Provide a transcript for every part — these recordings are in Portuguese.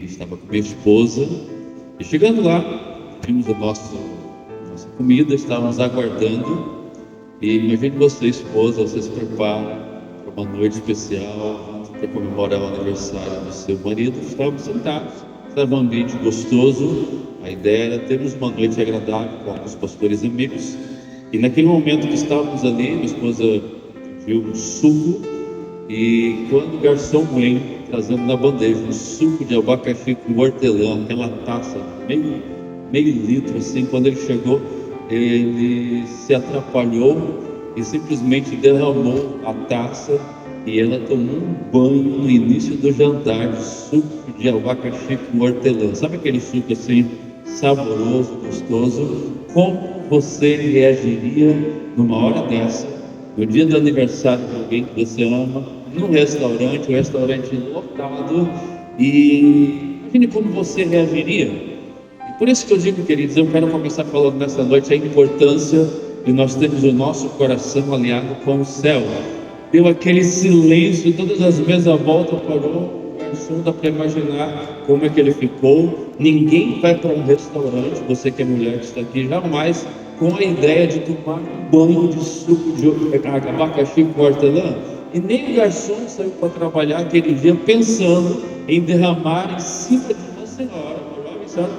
Estava com minha esposa e chegando lá, vimos nossa comida, estávamos aguardando. E imagine você, esposa, você se prepara para uma noite especial, para comemorar o aniversário do seu marido. Estávamos sentados, estava um ambiente gostoso. A ideia era termos uma noite agradável com alguns pastores amigos. E naquele momento que estávamos ali, minha esposa viu um suco. E quando o garçom vem trazendo na bandeja um suco de abacaxi com hortelã, aquela taça, meio litro assim, quando ele chegou, ele se atrapalhou e simplesmente derramou a taça e ela tomou um banho no início do jantar de suco de abacaxi com hortelã. Sabe aquele suco assim, saboroso, gostoso? Como você reagiria numa hora dessa, no dia do aniversário de alguém que você ama, num restaurante, um restaurante lotado, e imagine como você reagiria. E por isso que eu digo, queridos, eu quero começar falando nessa noite a importância de nós termos o nosso coração alinhado com o céu. Deu aquele silêncio, todas as mesas à volta parou, o garçom dá para imaginar como é que ele ficou. Ninguém vai para um restaurante, você que é mulher que está aqui, jamais com a ideia de tomar um banho de suco de abacaxi com hortelã. E nem o garçom saiu para trabalhar aquele dia pensando em derramar em cima de uma senhora, uma jovem senhora,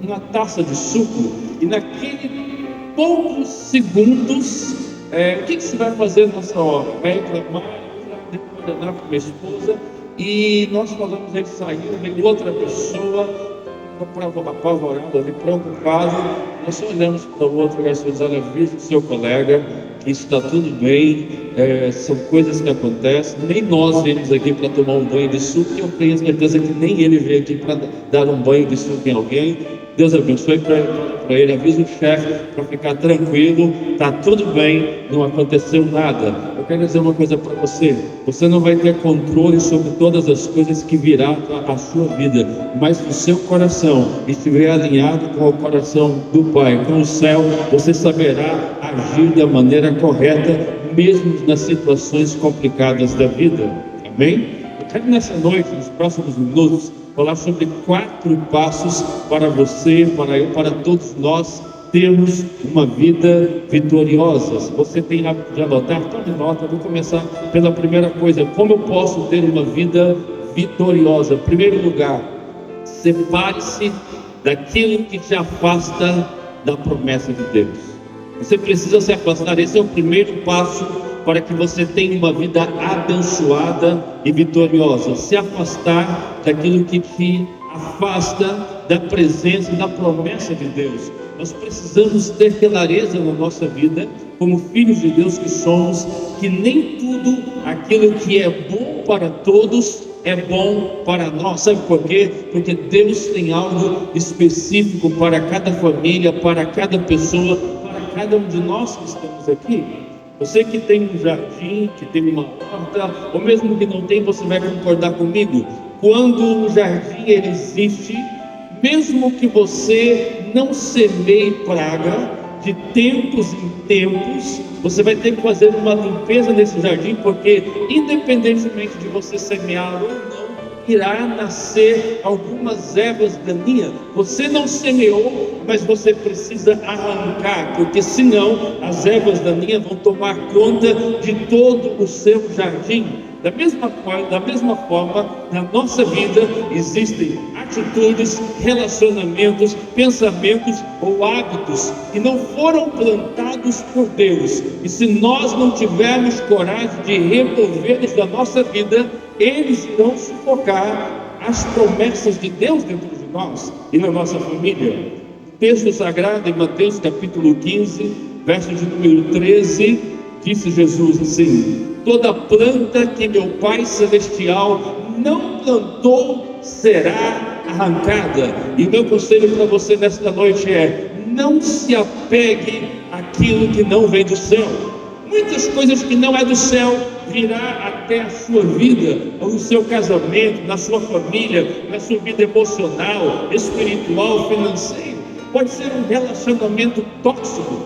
uma taça de suco. E naquele poucos segundos, o que você vai fazer nessa hora? Vai reclamar, vai ordenar para minha esposa. E nós falamos, ele saiu, veio outra pessoa, apavorado ali, preocupado. Nós só olhamos para o outro, o garçom diz: olha, avisa o seu colega que isso está tudo bem, são coisas que acontecem. Nem nós viemos aqui para tomar um banho de suco, e eu tenho certeza que nem ele veio aqui para dar um banho de suco em alguém. Deus abençoe para ele, avisa o chefe para ficar tranquilo, está tudo bem, não aconteceu nada. Eu quero dizer uma coisa para você: você não vai ter controle sobre todas as coisas que virá à sua vida, mas se o seu coração estiver alinhado com o coração do Pai, com o céu, você saberá agir da maneira correta, mesmo nas situações complicadas da vida. Amém? Eu quero nessa noite, nos próximos minutos, falar sobre 4 passos para você, para eu, para todos nós termos uma vida vitoriosa. Se você tem hábito de anotar, tome nota. Eu vou começar pela primeira coisa: como eu posso ter uma vida vitoriosa? Em primeiro lugar, separe-se daquilo que te afasta da promessa de Deus. Você precisa se afastar. Esse é o primeiro passo para que você tenha uma vida abençoada e vitoriosa. Se afastar daquilo que te afasta da presença e da promessa de Deus. Nós precisamos ter clareza na nossa vida, como filhos de Deus que somos, que nem tudo aquilo que é bom para todos é bom para nós. Sabe por quê? Porque Deus tem algo específico para cada família, para cada pessoa, para cada um de nós que estamos aqui. Você que tem um jardim, que tem uma horta, ou mesmo que não tem, você vai concordar comigo. Quando um jardim ele existe, mesmo que você não semeie praga, de tempos em tempos, você vai ter que fazer uma limpeza nesse jardim, porque independentemente de você semear ou não, irá nascer algumas ervas daninhas. Você não semeou, mas você precisa arrancar, porque senão as ervas daninhas vão tomar conta de todo o seu jardim. Da mesma forma, na nossa vida existem atitudes, relacionamentos, pensamentos ou hábitos que não foram plantados por Deus. E se nós não tivermos coragem de removê-los da nossa vida, eles irão sufocar as promessas de Deus dentro de nós e na nossa família. Texto sagrado em Mateus capítulo 15, verso de número 13, disse Jesus assim: toda planta que meu Pai Celestial não plantou será arrancada. E meu conselho para você nesta noite é: não se apegue àquilo que não vem do céu. Muitas coisas que não é do céu virá até a sua vida, ou no seu casamento, na sua família, na sua vida emocional, espiritual, financeira. Pode ser um relacionamento tóxico,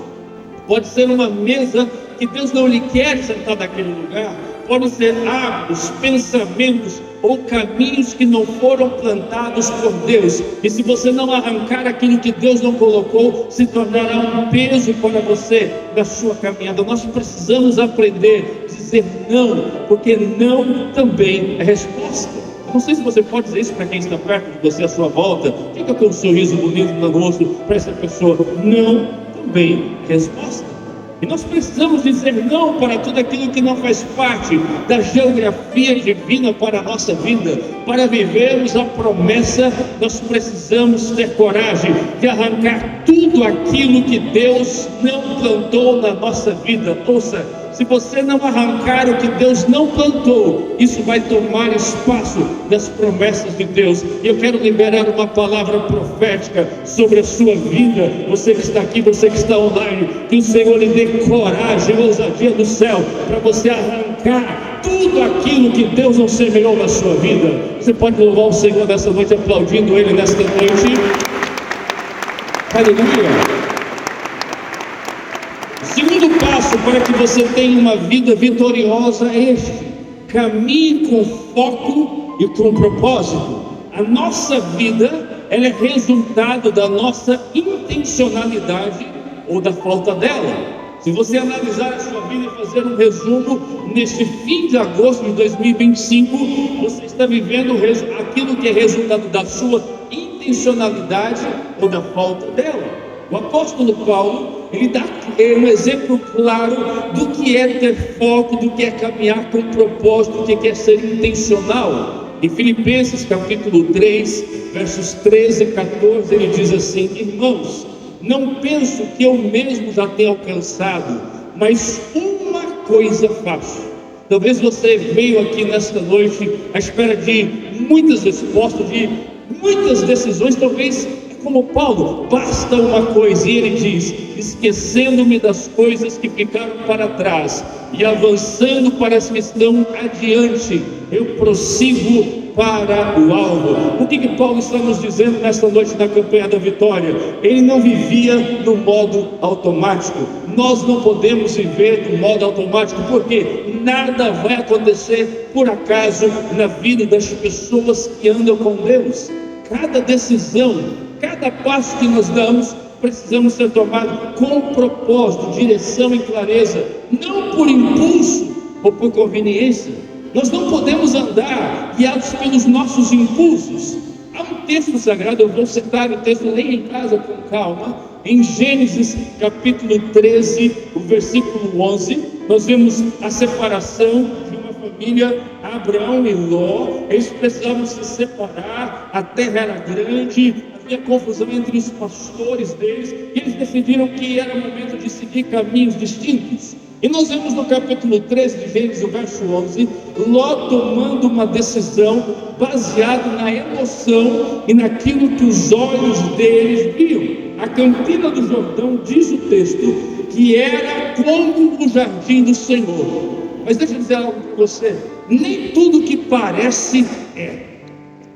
pode ser uma mesa que Deus não lhe quer sentar naquele lugar, pode ser hábitos, pensamentos ou caminhos que não foram plantados por Deus. E se você não arrancar aquilo que Deus não colocou, se tornará um peso para você na sua caminhada. Nós precisamos aprender a dizer não, porque não também é resposta. Não sei se você pode dizer isso para quem está perto de você, à sua volta. Fica com um sorriso bonito no rosto para essa pessoa. Não também é resposta. E nós precisamos dizer não para tudo aquilo que não faz parte da geografia divina para a nossa vida. Para vivermos a promessa, nós precisamos ter coragem de arrancar tudo aquilo que Deus não plantou na nossa vida. Ouça, se você não arrancar o que Deus não plantou, isso vai tomar espaço das promessas de Deus. E eu quero liberar uma palavra profética sobre a sua vida. Você que está aqui, você que está online, que o Senhor lhe dê coragem, ousadia do céu, para você arrancar tudo aquilo que Deus não semeou na sua vida. Você pode louvar o Senhor nessa noite, aplaudindo Ele nesta noite. Aleluia. Segundo passo para que você tenha uma vida vitoriosa é este: caminhe com foco e com propósito. A nossa vida, ela é resultado da nossa intencionalidade ou da falta dela. Se você analisar a sua vida e fazer um resumo, neste fim de agosto de 2025, você está vivendo aquilo que é resultado da sua intencionalidade ou da falta dela. O apóstolo Paulo, ele dá um exemplo claro do que é ter foco, do que é caminhar com propósito, do que é ser intencional. Em Filipenses capítulo 3, versos 13 e 14, ele diz assim: irmãos, não penso que eu mesmo já tenha alcançado, mas uma coisa faço. Talvez você veio aqui nesta noite à espera de muitas respostas, de muitas decisões. Talvez como Paulo, basta uma coisa, e ele diz: esquecendo-me das coisas que ficaram para trás e avançando para as que estão adiante, eu prossigo para o alvo. O que Paulo está nos dizendo nesta noite na campanha da vitória? Ele não vivia no modo automático. Nós não podemos viver no modo automático, porque nada vai acontecer por acaso na vida das pessoas que andam com Deus. Cada decisão, cada passo que nós damos, precisamos ser tomados com propósito, direção e clareza, não por impulso ou por conveniência. Nós não podemos andar guiados pelos nossos impulsos. Há um texto sagrado, eu vou citar o texto, leia em casa com calma, em Gênesis capítulo 13, o versículo 11, nós vemos a separação de uma família, Abraão e Ló. Eles precisavam se separar, a terra era grande, havia confusão entre os pastores deles, e eles decidiram que era momento de seguir caminhos distintos. E nós vemos no capítulo 13 de Gênesis, o verso 11, Ló tomando uma decisão baseada na emoção e naquilo que os olhos deles viam. A campina do Jordão, diz o texto, que era como o jardim do Senhor. Mas deixa eu dizer algo para você: nem tudo que parece é.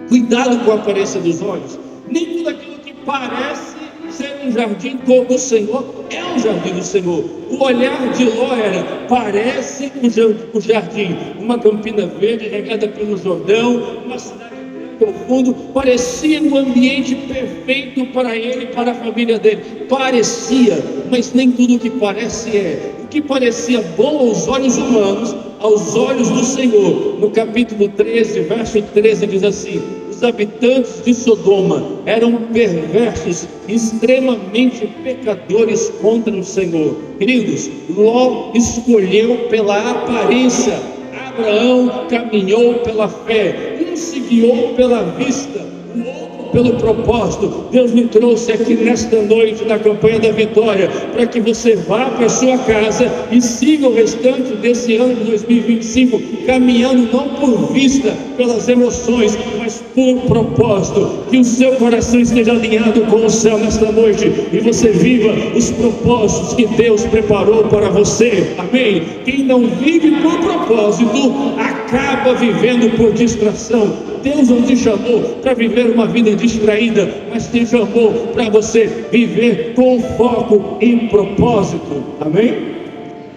Cuidado com a aparência dos olhos. Nem tudo aquilo que parece ser um jardim como o Senhor é um jardim do Senhor. O olhar de Ló era: parece um jardim, uma campina verde regada pelo Jordão, uma cidade profundo, parecia um ambiente perfeito para ele e para a família dele. Parecia, mas nem tudo que parece é. O que parecia bom aos olhos humanos, aos olhos do Senhor, no capítulo 13, verso 13, diz assim: os habitantes de Sodoma eram perversos, extremamente pecadores contra o Senhor. Queridos, Ló escolheu pela aparência, Abraão caminhou pela fé. Um se guiou pela vista, o outro pelo propósito. Deus me trouxe aqui nesta noite na campanha da vitória para que você vá para a sua casa e siga o restante desse ano de 2025 caminhando não por vista, pelas emoções, mas por propósito. Que o seu coração esteja alinhado com o céu nesta noite e você viva os propósitos que Deus preparou para você. Amém? Quem não vive por propósito acaba vivendo por distração. Deus não te chamou para viver uma vida distraída, mas te chamou para você viver com foco e propósito. Amém?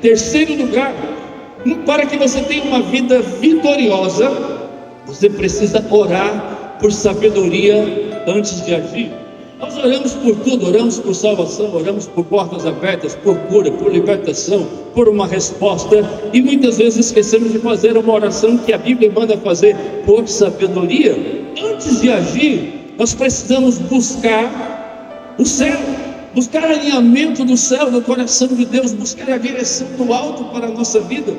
Terceiro lugar, para que você tenha uma vida vitoriosa, Você precisa orar por sabedoria antes de agir. Nós oramos por tudo, oramos por salvação, oramos por portas abertas, por cura, por libertação, por uma resposta, e muitas vezes esquecemos de fazer uma oração que a Bíblia manda fazer por sabedoria. Antes de agir, nós precisamos buscar o céu, buscar alinhamento do céu, do coração de Deus, buscar a direção do alto para a nossa vida.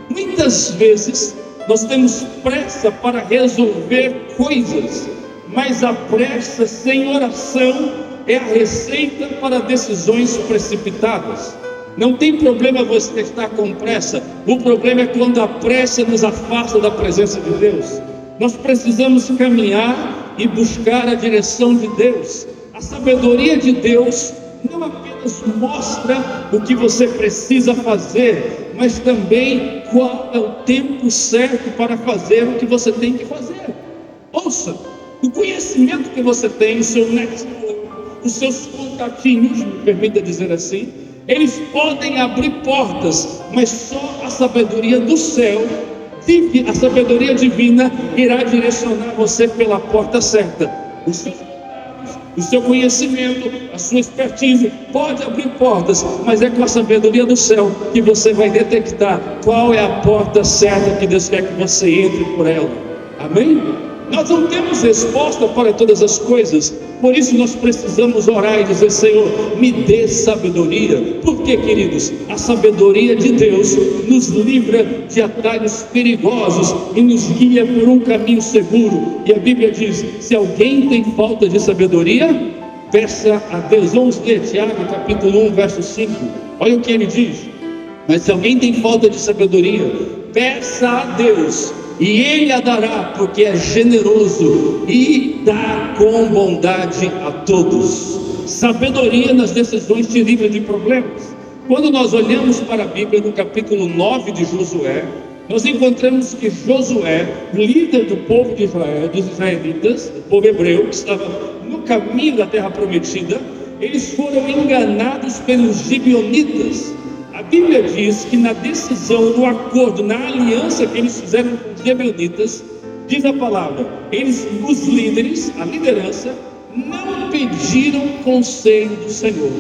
Muitas vezes nós temos pressa para resolver coisas, mas a pressa sem oração é a receita para decisões precipitadas. Não tem problema você estar com pressa, o problema é quando a pressa nos afasta da presença de Deus. Nós precisamos caminhar e buscar a direção de Deus. A sabedoria de Deus não apenas mostra o que você precisa fazer, mas também qual é o tempo certo para fazer o que você tem que fazer. Ouça, o conhecimento que você tem, o seu network, os seus contatinhos, me permita dizer assim, eles podem abrir portas, mas só a sabedoria do céu, a sabedoria divina, irá direcionar você pela porta certa. O seu conhecimento, a sua expertise pode abrir portas, mas é com a sabedoria do céu que você vai detectar qual é a porta certa que Deus quer que você entre por ela. Amém? Nós não temos resposta para todas as coisas, por isso nós precisamos orar e dizer: Senhor, me dê sabedoria. Por quê, queridos? A sabedoria de Deus nos livra de atalhos perigosos e nos guia por um caminho seguro. E a Bíblia diz: se alguém tem falta de sabedoria, peça a Deus. Vamos ler Tiago capítulo 1, verso 5. Olha o que ele diz: mas se alguém tem falta de sabedoria, peça a Deus, e Ele a dará, porque é generoso e dá com bondade a todos. Sabedoria nas decisões te livra de problemas. Quando nós olhamos para a Bíblia, no capítulo 9 de Josué, nós encontramos que Josué, líder do povo de Israel, dos israelitas, do povo hebreu, que estava no caminho da terra prometida, eles foram enganados pelos gibeonitas. A Bíblia diz que na decisão, no acordo, na aliança que eles fizeram com os gibeonitas, diz a palavra, eles, os líderes, a liderança, não pediram conselho do Senhor,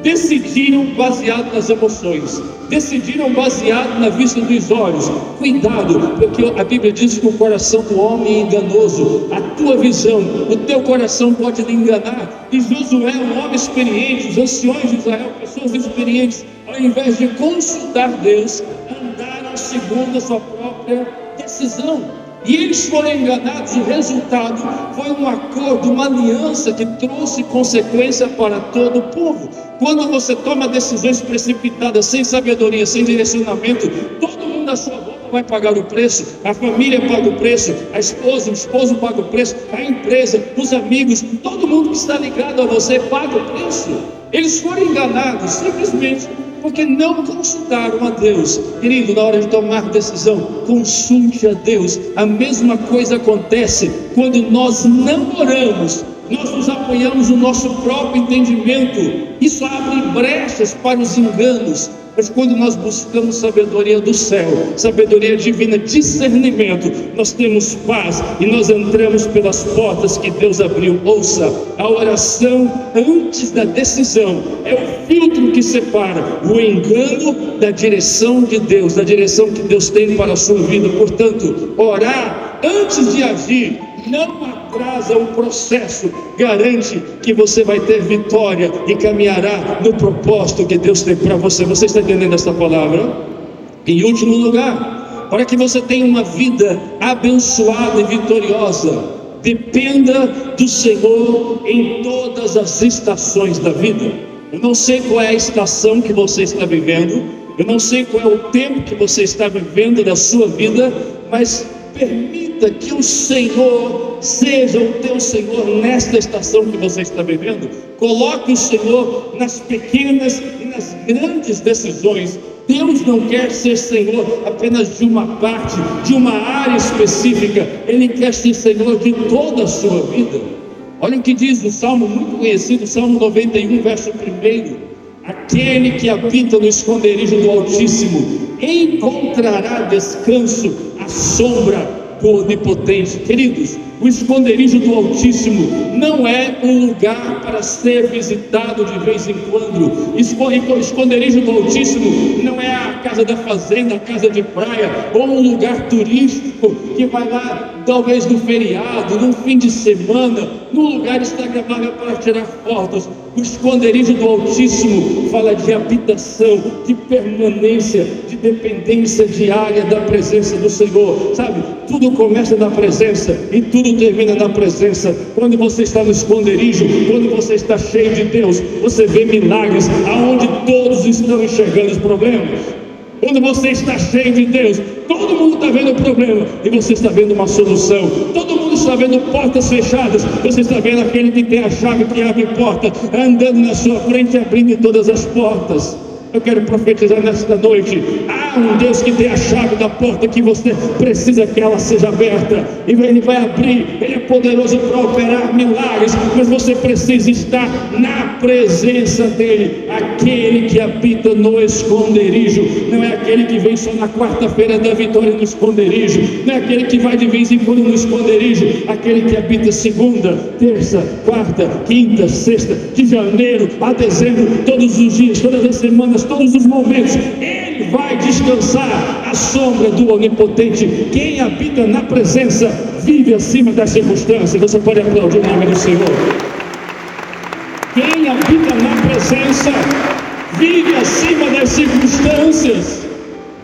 decidiram baseado nas emoções, decidiram baseado na vista dos olhos. Cuidado, porque a Bíblia diz que o coração do homem é enganoso. A tua visão, o teu coração pode lhe enganar. E Josué, um homem experiente, os anciões de Israel, pessoas experientes, ao invés de consultar Deus, andaram segundo a sua própria decisão. E eles foram enganados. O resultado foi um acordo, uma aliança que trouxe consequência para todo o povo. Quando você toma decisões precipitadas, sem sabedoria, sem direcionamento, todo mundo à sua volta vai pagar o preço. A família paga o preço, a esposa, o esposo paga o preço, a empresa, os amigos, todo mundo que está ligado a você paga o preço. Eles foram enganados simplesmente porque não consultaram a Deus. Querido, na hora de tomar decisão, consulte a Deus. A mesma coisa acontece quando nós não oramos. Nós nos apoiamos no nosso próprio entendimento. Isso abre brechas para os enganos. Mas quando nós buscamos sabedoria do céu, sabedoria divina, discernimento, nós temos paz e nós entramos pelas portas que Deus abriu. Ouça, a oração antes da decisão é o filtro que separa o engano da direção de Deus, da direção que Deus tem para a sua vida. Portanto, orar antes de agir não atrasa o processo, garante que você vai ter vitória e caminhará no propósito que Deus tem para você. Você está entendendo essa palavra? Em último lugar, para que você tenha uma vida abençoada e vitoriosa, dependa do Senhor em todas as estações da vida. Eu não sei qual é a estação que você está vivendo, eu não sei qual é o tempo que você está vivendo da sua vida, mas permita que o Senhor seja o teu Senhor nesta estação que você está vivendo. Coloque o Senhor nas pequenas e nas grandes decisões. Deus não quer ser Senhor apenas de uma parte, de uma área específica. Ele quer ser Senhor de toda a sua vida. Olha o que diz o Salmo muito conhecido, Salmo 91, verso 1. Aquele que habita no esconderijo do Altíssimo encontrará descanso à sombra do Onipotente. Queridos, o esconderijo do Altíssimo não é um lugar para ser visitado de vez em quando. O esconderijo do Altíssimo não é a casa da fazenda, a casa de praia, ou um lugar turístico que vai lá talvez no feriado, no fim de semana, num lugar instagramável para tirar fotos. O esconderijo do Altíssimo fala de habitação, de permanência, de dependência diária da presença do Senhor, sabe? Tudo começa na presença e tudo termina na presença. Quando você está no esconderijo, quando você está cheio de Deus, você vê milagres aonde todos estão enxergando os problemas. Quando você está cheio de Deus, todo mundo está vendo o problema e você está vendo uma solução. Todo mundo está vendo portas fechadas, você está vendo aquele que tem a chave que abre porta, andando na sua frente, abrindo todas as portas. Eu quero profetizar nesta noite: há um Deus que tem a chave da porta que você precisa que ela seja aberta, e Ele vai abrir. Ele é poderoso para operar milagres, mas você precisa estar na presença dEle. Aquele que habita no esconderijo não é aquele que vem só na quarta-feira da vitória no esconderijo, não é aquele que vai de vez em quando no esconderijo. Aquele que habita segunda, terça, quarta, quinta, sexta, de janeiro a dezembro, todos os dias, todas as semanas, todos os momentos, ele vai descansar à sombra do Onipotente. Quem habita na presença vive acima das circunstâncias. Você pode aplaudir o nome do Senhor. Quem habita na presença vive acima das circunstâncias.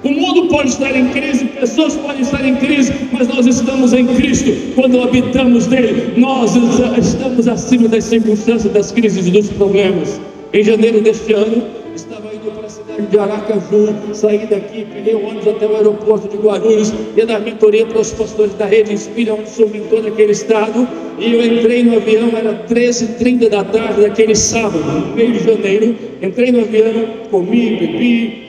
O mundo pode estar em crise, pessoas podem estar em crise, mas nós estamos em Cristo. Quando habitamos nele, nós estamos acima das circunstâncias, das crises e dos problemas. Em janeiro deste ano, estava indo para a cidade de Aracaju, saí daqui, peguei um ônibus até o aeroporto de Guarulhos, ia dar mentoria para os pastores da Rede Inspira, onde sou mentor daquele estado, e eu entrei no avião, era 13h30 da tarde daquele sábado, no meio de janeiro. Entrei no avião, comi, bebi,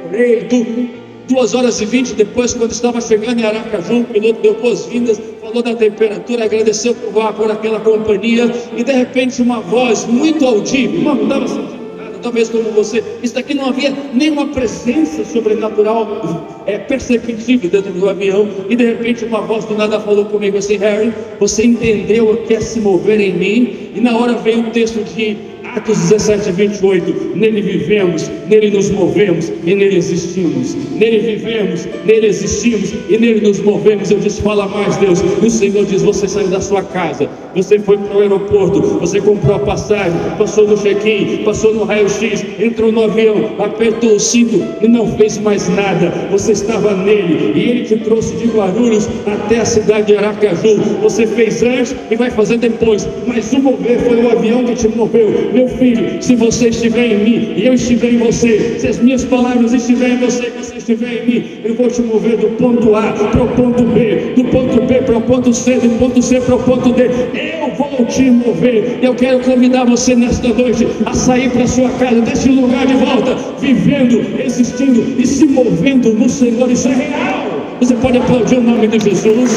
orei, dormi. 2h20 depois, quando estava chegando em Aracaju, o piloto deu boas-vindas, falou da temperatura, agradeceu por aquela companhia, e de repente uma voz muito audível, não estava sentindo nada, talvez como você, isso daqui não havia nenhuma presença sobrenatural perceptível dentro do avião, e de repente uma voz do nada falou comigo assim: Harry, você entendeu o que é se mover em mim? E na hora veio o texto de Atos 17:28, nele vivemos, nele nos movemos e nele existimos. Nele vivemos, nele existimos e nele nos movemos. Eu disse: fala mais, Deus. E o Senhor diz: você saiu da sua casa, você foi para o aeroporto, você comprou a passagem, passou no check-in, passou no raio-x, entrou no avião, apertou o cinto e não fez mais nada. Você estava nele e ele te trouxe de Guarulhos até a cidade de Aracaju. Você fez antes e vai fazer depois, mas o mover foi o avião que te moveu. Meu filho, se você estiver em mim e eu estiver em você, se as minhas palavras estiverem em você e você estiver em mim, eu vou te mover do ponto A para o ponto B, do ponto B para o ponto C, do ponto C para o ponto D. Eu vou te mover. Eu quero convidar você nesta noite a sair para a sua casa, deste lugar de volta, vivendo, existindo e se movendo no Senhor. Isso é real. Você pode aplaudir o nome de Jesus.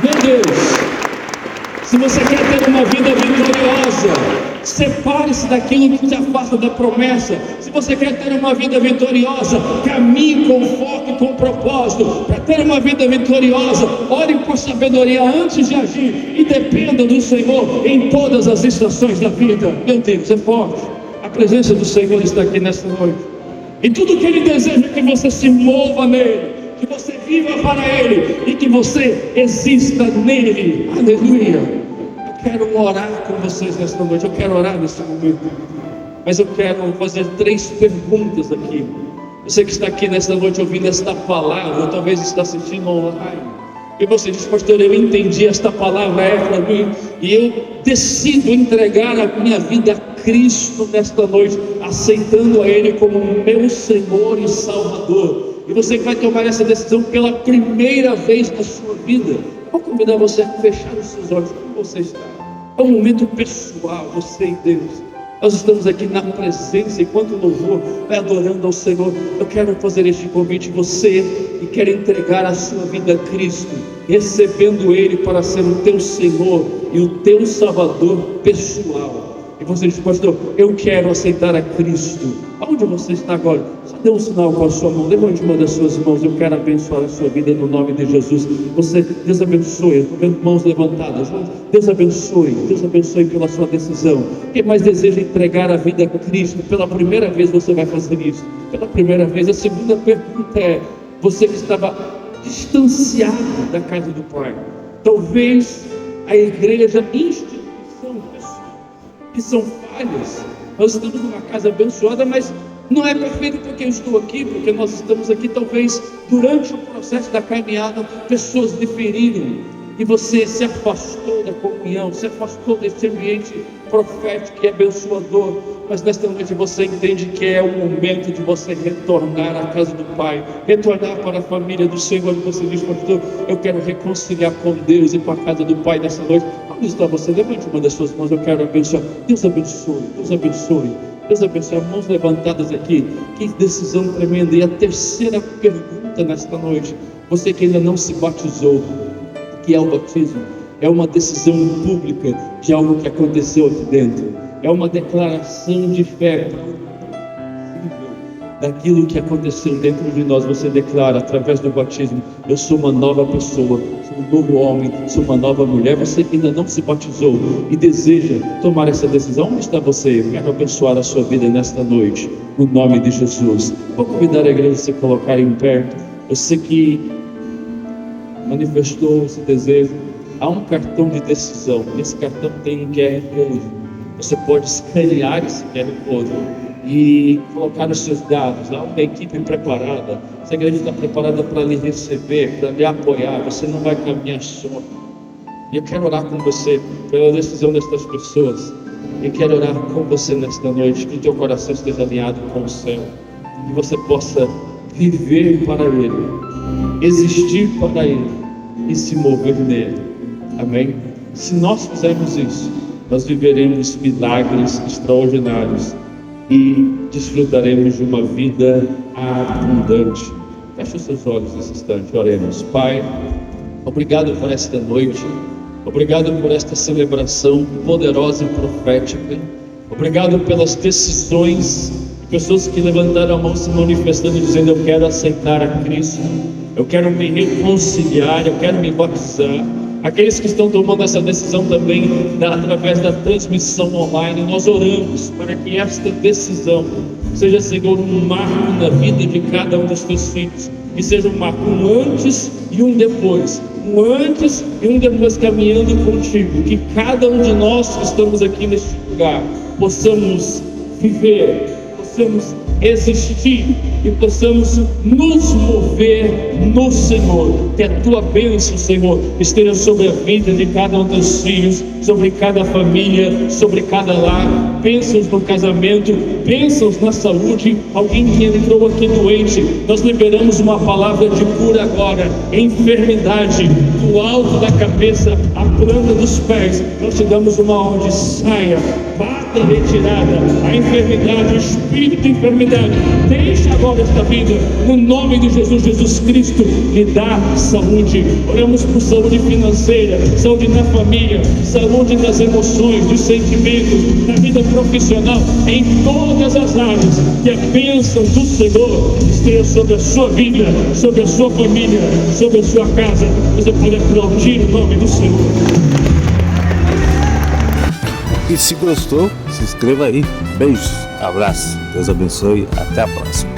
Meu Deus, se você quer ter uma vida vitoriosa, separe-se daquilo que te afasta da promessa. Se você quer ter uma vida vitoriosa, caminhe com foco e com propósito. Para ter uma vida vitoriosa, ore por sabedoria antes de agir e dependa do Senhor em todas as estações da vida. Meu Deus, é forte. A presença do Senhor está aqui nesta noite. E tudo que Ele deseja é que você se mova nele, que você viva para Ele e que você exista nele. Aleluia. Eu quero orar com vocês nesta noite. Eu quero orar nesse momento, mas eu quero fazer 3 perguntas aqui. Você que está aqui nesta noite ouvindo esta palavra, ou talvez está assistindo online, e você diz: pastor, eu entendi, esta palavra é para mim, e eu decido entregar a minha vida a Cristo nesta noite, aceitando a Ele como meu Senhor e Salvador. E você vai tomar essa decisão pela primeira vez na sua vida. Vou convidar você a fechar os seus olhos. Como você está? É um momento pessoal, você e Deus. Nós estamos aqui na presença, enquanto o louvor vai adorando ao Senhor. Eu quero fazer este convite. Você que quer entregar a sua vida a Cristo, recebendo Ele para ser o teu Senhor e o teu Salvador pessoal. e você diz: pastor, eu quero aceitar a Cristo. Aonde você está agora? Só dê um sinal com a sua mão, levante uma das suas mãos. Eu quero abençoar a sua vida no nome de Jesus. Deus abençoe. Estou vendo mãos levantadas. Deus abençoe pela sua decisão. Quem mais deseja entregar a vida a Cristo? Pela primeira vez você vai fazer isso. Pela primeira vez. A segunda pergunta é: você que estava distanciado da casa do Pai, talvez a igreja, instituição, pessoas que são falhas. Nós estamos numa casa abençoada, mas não é perfeito porque eu estou aqui, porque nós estamos aqui. Talvez durante o processo da caminhada pessoas diferiram e você se afastou da comunhão, se afastou desse ambiente profético e abençoador. Mas nesta noite você entende que é o momento de você retornar à casa do Pai, retornar para a família do Senhor. E você diz: pastor, eu quero reconciliar com Deus e com a casa do Pai nessa noite. Onde está você? Levante uma das suas mãos. Eu quero abençoar. Deus abençoe, Deus abençoe, Deus abençoe. Mãos levantadas aqui. Que decisão tremenda. E a terceira pergunta nesta noite: você que ainda não se batizou, o que é o batismo? É uma decisão pública de algo que aconteceu aqui dentro. É uma declaração de fé daquilo que aconteceu dentro de nós. Você declara através do batismo: eu sou uma nova pessoa, sou um novo homem, sou uma nova mulher. Você que ainda não se batizou e deseja tomar essa decisão, onde está você? Eu quero abençoar a sua vida nesta noite, no nome de Jesus. Vou convidar a igreja a se colocar em pé. Você que manifestou esse desejo, há um cartão de decisão. Nesse cartão tem um QR Code. Você pode escanear esse QR Code e colocar os seus dados. Há uma equipe preparada. Essa igreja está preparada para lhe receber, para lhe apoiar. Você não vai caminhar só. E eu quero orar com você pela decisão destas pessoas. Eu quero orar com você nesta noite, que teu coração esteja alinhado com o céu, que você possa viver para Ele, existir para Ele e se mover nele. Amém? Se nós fizermos isso, nós viveremos milagres extraordinários e desfrutaremos de uma vida abundante. Feche os seus olhos nesse instante, oremos. Pai, obrigado por esta noite, obrigado por esta celebração poderosa e profética, obrigado pelas decisões de pessoas que levantaram a mão se manifestando, dizendo: eu quero aceitar a Cristo, eu quero me reconciliar, eu quero me batizar. Aqueles que estão tomando essa decisão também através da transmissão online, nós oramos para que esta decisão seja, Senhor, um marco na vida de cada um dos teus filhos, que seja um marco, um antes e um depois caminhando contigo, que cada um de nós que estamos aqui neste lugar possamos viver, possamos existir e possamos nos mover no Senhor. Que a tua bênção, Senhor, esteja sobre a vida de cada um dos filhos, sobre cada família, sobre cada lar. Bênçãos no casamento, bênçãos na saúde. Alguém que entrou aqui doente, nós liberamos uma palavra de cura agora. Enfermidade do alto da cabeça à planta dos pés, nós te damos uma ordem: saia, bata retirada a enfermidade, o espírito de enfermidade. Deixa agora esta vida, no nome de Jesus. Jesus Cristo lhe dá saúde. Oramos por saúde financeira, saúde na família, saúde nas emoções, dos sentimentos, na vida profissional, em todas as áreas. Que a bênção do Senhor esteja sobre a sua vida, sobre a sua família, sobre a sua casa. Você pode aplaudir o nome do Senhor. E se gostou, se inscreva aí. Beijos, abraço, Deus abençoe, até a próxima.